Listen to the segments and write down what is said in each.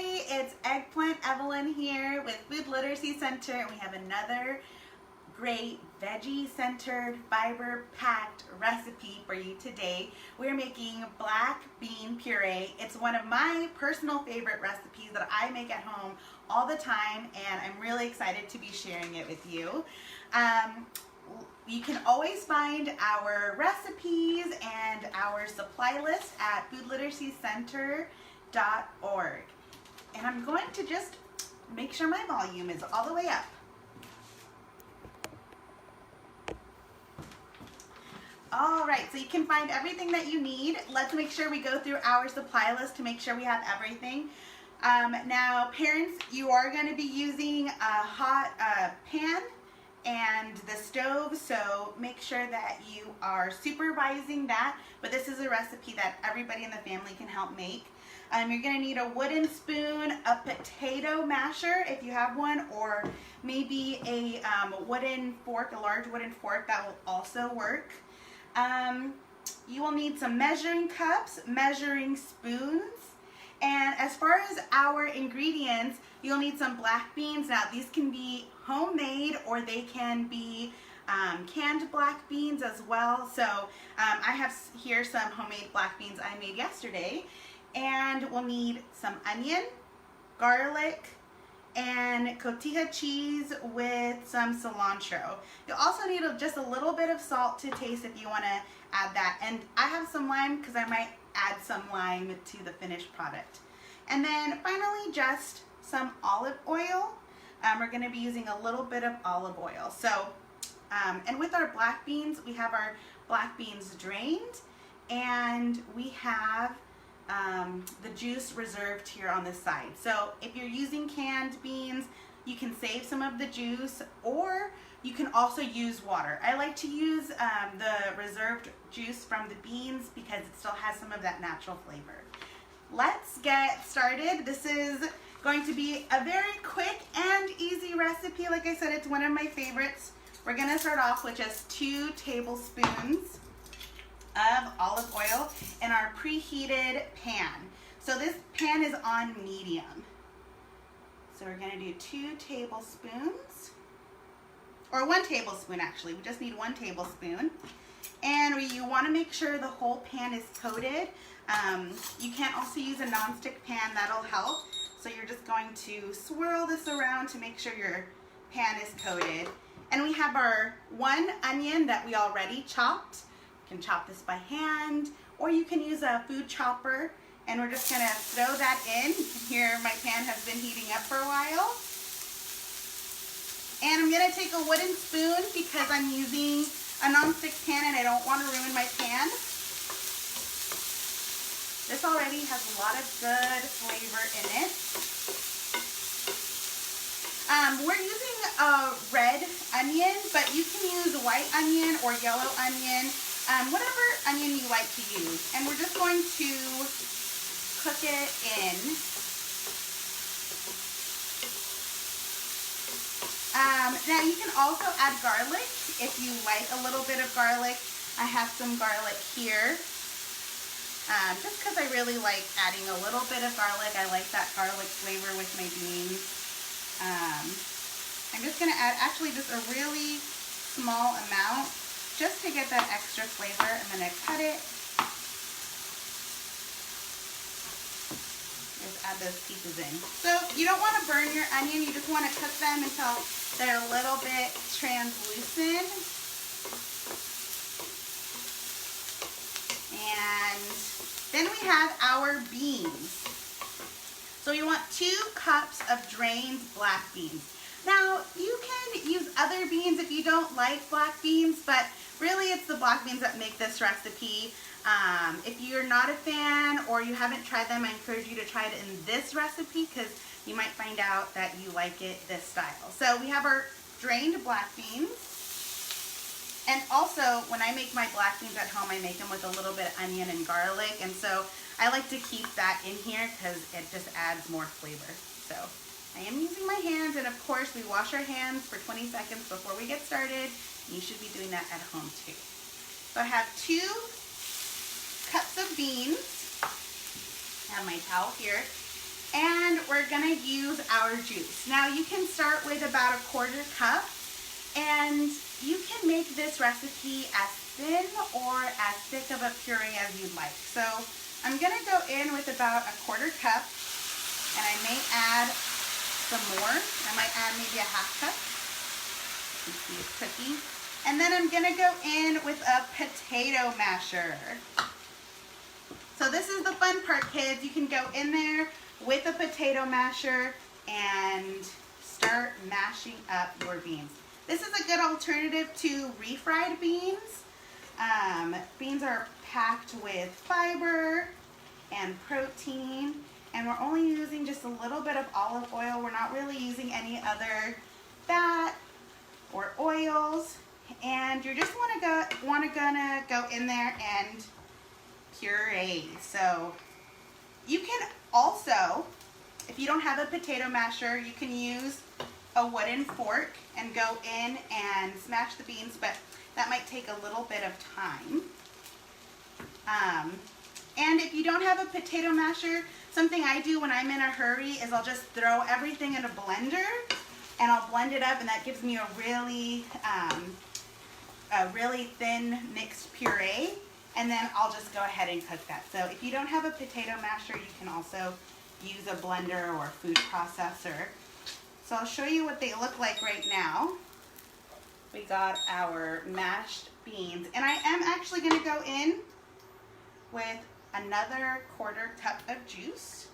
it's Eggplant Evelyn here with Food Literacy Center, and we have another great veggie-centered, fiber-packed recipe for you today. We're making black bean puree. It's one of my personal favorite recipes that I make at home all the time, and I'm really excited to be sharing it with you. You can always find our recipes and our supply list at foodliteracycenter.org. And I'm going to just make sure my volume is all the way up. All right, so you can find everything that you need. Let's make sure we go through our supply list to make sure we have everything. Now, parents, you are going to be using a hot pan and the stove, so make sure that you are supervising that. But this is a recipe that everybody in the family can help make. You're going to need a wooden spoon, a potato masher if you have one, or maybe a wooden fork, a large wooden fork. That will also work. You will need some measuring cups, measuring spoons, and as far as our ingredients, you'll need some black beans. Now these can be homemade or they can be canned black beans as well. So I have here some homemade black beans I made yesterday. And we'll need some onion, garlic, and cotija cheese with some cilantro. You'll also need just a little bit of salt to taste if you want to add that. And I have some lime because I might add some lime to the finished product. And then finally, just some olive oil. We're going to be using a little bit of olive oil. So, and with our black beans, we have our black beans drained, and we have the juice reserved here on this side. So if you're using canned beans, you can save some of the juice, or you can also use water. I like to use the reserved juice from the beans because it still has some of that natural flavor. Let's get started. This is going to be a very quick and easy recipe. Like I said, it's one of my favorites. We're going to start off with just 2 tablespoons of olive oil in our preheated pan. So this pan is on medium. So we're going to do 2 tablespoons, or 1 tablespoon actually. We just need 1 tablespoon. And you want to make sure the whole pan is coated. You can also use a nonstick pan, that'll help. So you're just going to swirl this around to make sure your pan is coated. And we have our 1 onion that we already chopped. You can chop this by hand, or you can use a food chopper, and we're just gonna throw that in. Here my pan has been heating up for a while. And I'm gonna take a wooden spoon because I'm using a nonstick pan and I don't want to ruin my pan. This already has a lot of good flavor in it. We're using a red onion, but you can use white onion or yellow onion. Whatever onion you like to use. And we're just going to cook it in. Now you can also add garlic if you like a little bit of garlic. I have some garlic here. Just because I really like adding a little bit of garlic. I like that garlic flavor with my beans. I'm just going to add actually just a really small amount, just to get that extra flavor. I'm going to cut it. Just add those pieces in. So you don't want to burn your onion, you just want to cook them until they're a little bit translucent. And then we have our beans. So you want 2 cups of drained black beans. Now, you can use other beans if you don't like black beans, but really it's the black beans that make this recipe. If you're not a fan or you haven't tried them, I encourage you to try it in this recipe because you might find out that you like it this style. So we have our drained black beans. And also, when I make my black beans at home, I make them with a little bit of onion and garlic. And so I like to keep that in here because it just adds more flavor. So I am using my hands, and of course we wash our hands for 20 seconds before we get started. You should be doing that at home too. So I have 2 cups of beans. I have my towel here. And we're gonna use our juice. Now you can start with about 1/4 cup, and you can make this recipe as thin or as thick of a puree as you'd like. So I'm gonna go in with about 1/4 cup, and I may add some more. I might add maybe 1/2 cup. You can see it's cooking. And then I'm gonna go in with a potato masher. So this is the fun part, kids. You can go in there with a potato masher and start mashing up your beans. This is a good alternative to refried beans. Beans are packed with fiber and protein, and we're only using just a little bit of olive oil. We're not really using any other fat or oils, and you're just gonna go in there and puree. So you can also, if you don't have a potato masher, you can use a wooden fork and go in and smash the beans, but that might take a little bit of time. And if you don't have a potato masher, something I do when I'm in a hurry is I'll just throw everything in a blender and I'll blend it up, and that gives me a really thin mixed puree, and then I'll just go ahead and cook that. So if you don't have a potato masher, you can also use a blender or food processor. So I'll show you what they look like right now. We got our mashed beans, and I am actually going to go in with another 1/4 cup of juice.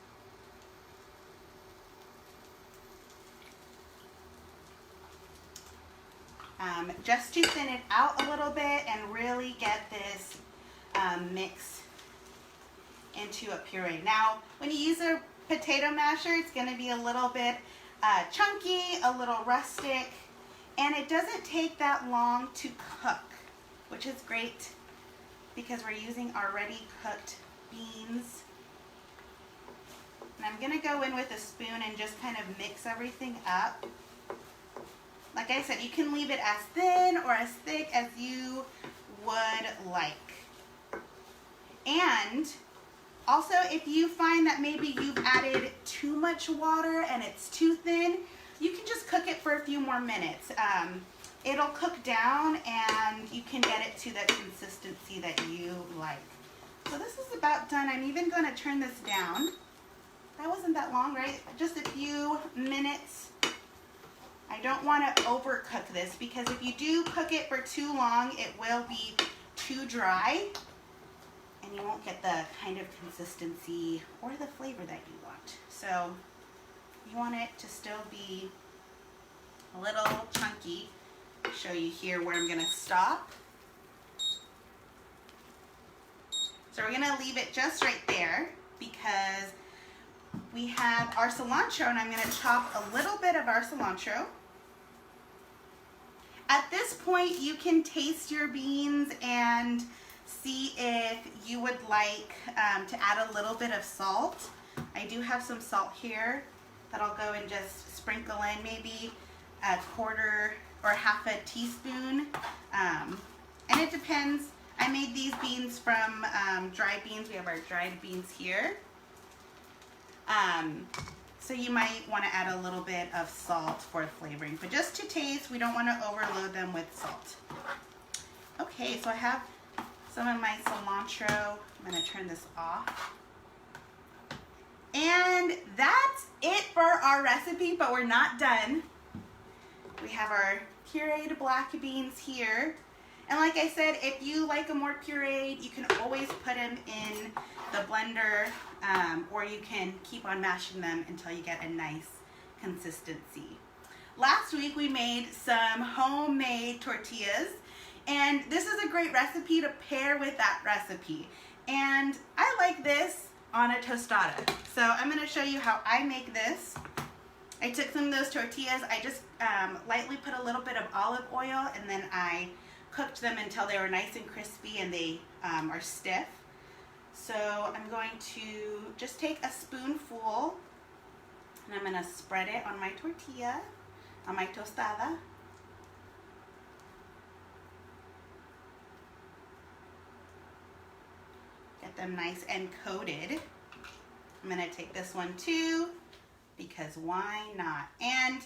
Just to thin it out a little bit and really get this mix into a puree. Now, when you use a potato masher, it's going to be a little bit chunky, a little rustic, and it doesn't take that long to cook, which is great because we're using already cooked beans. And I'm going to go in with a spoon and just kind of mix everything up. Like I said, you can leave it as thin or as thick as you would like. And also, if you find that maybe you've added too much water and it's too thin, you can just cook it for a few more minutes. It'll cook down and you can get it to the consistency that you like. So this is about done. I'm even going to turn this down. That wasn't that long, right? Just a few minutes. I don't want to overcook this because if you do cook it for too long, it will be too dry and you won't get the kind of consistency or the flavor that you want. So you want it to still be a little chunky. I'll show you here where I'm going to stop. So we're going to leave it just right there because we have our cilantro, and I'm going to chop a little bit of our cilantro. At this point, you can taste your beans and see if you would like to add a little bit of salt. I do have some salt here that I'll go and just sprinkle in, maybe 1/4 or 1/2 teaspoon. And it depends. I made these beans from dried beans. We have our dried beans here. So you might want to add a little bit of salt for flavoring, but just to taste, we don't want to overload them with salt. Okay, so I have some of my cilantro. I'm going to turn this off. And that's it for our recipe, but we're not done. We have our pureed black beans here. And like I said, if you like them more pureed, you can always put them in the blender, or you can keep on mashing them until you get a nice consistency. Last week we made some homemade tortillas, and this is a great recipe to pair with that recipe. And I like this on a tostada. So I'm going to show you how I make this. I took some of those tortillas, I just lightly put a little bit of olive oil, and then I cooked them until they were nice and crispy and they are stiff. So I'm going to just take a spoonful and I'm going to spread it on my tortilla, on my tostada. Get them nice and coated. I'm gonna take this one too, because why not? And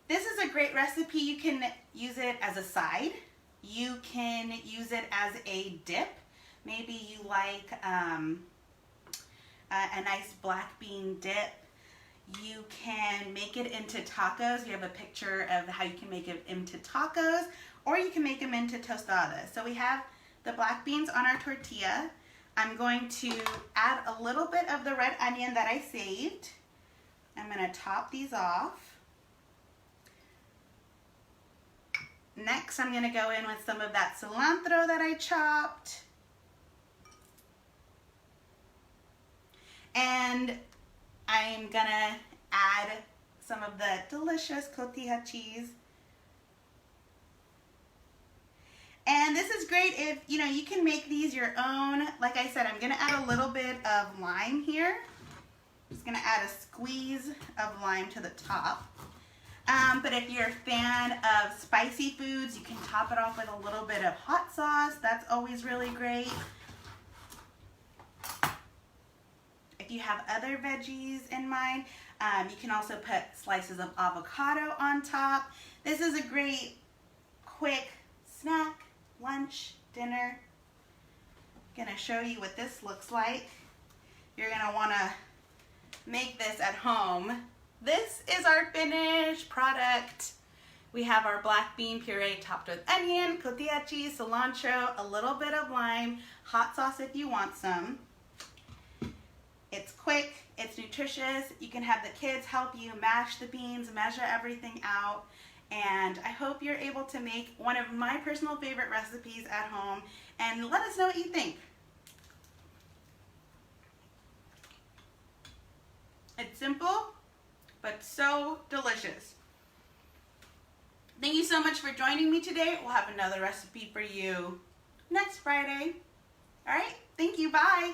this is a great recipe. You can use it as a side. You can use it as a dip. Maybe you like a nice black bean dip. You can make it into tacos. You have a picture of how you can make it into tacos, or you can make them into tostadas. So we have the black beans on our tortilla. I'm going to add a little bit of the red onion that I saved. I'm going to top these off. Next, I'm going to go in with some of that cilantro that I chopped. And I'm going to add some of the delicious cotija cheese. And this is great if, you can make these your own. Like I said, I'm going to add a little bit of lime here. I'm just going to add a squeeze of lime to the top. But if you're a fan of spicy foods, you can top it off with a little bit of hot sauce. That's always really great. If you have other veggies in mind, you can also put slices of avocado on top. This is a great, quick snack, lunch, dinner. I'm gonna show you what this looks like. You're gonna wanna make this at home. This is our finished product. We have our black bean puree topped with onion, cotija cheese, cilantro, a little bit of lime, hot sauce if you want some. It's quick, it's nutritious. You can have the kids help you mash the beans, measure everything out. And I hope you're able to make one of my personal favorite recipes at home, and let us know what you think. It's simple, but so delicious. Thank you so much for joining me today. We'll have another recipe for you next Friday. All right, thank you, bye.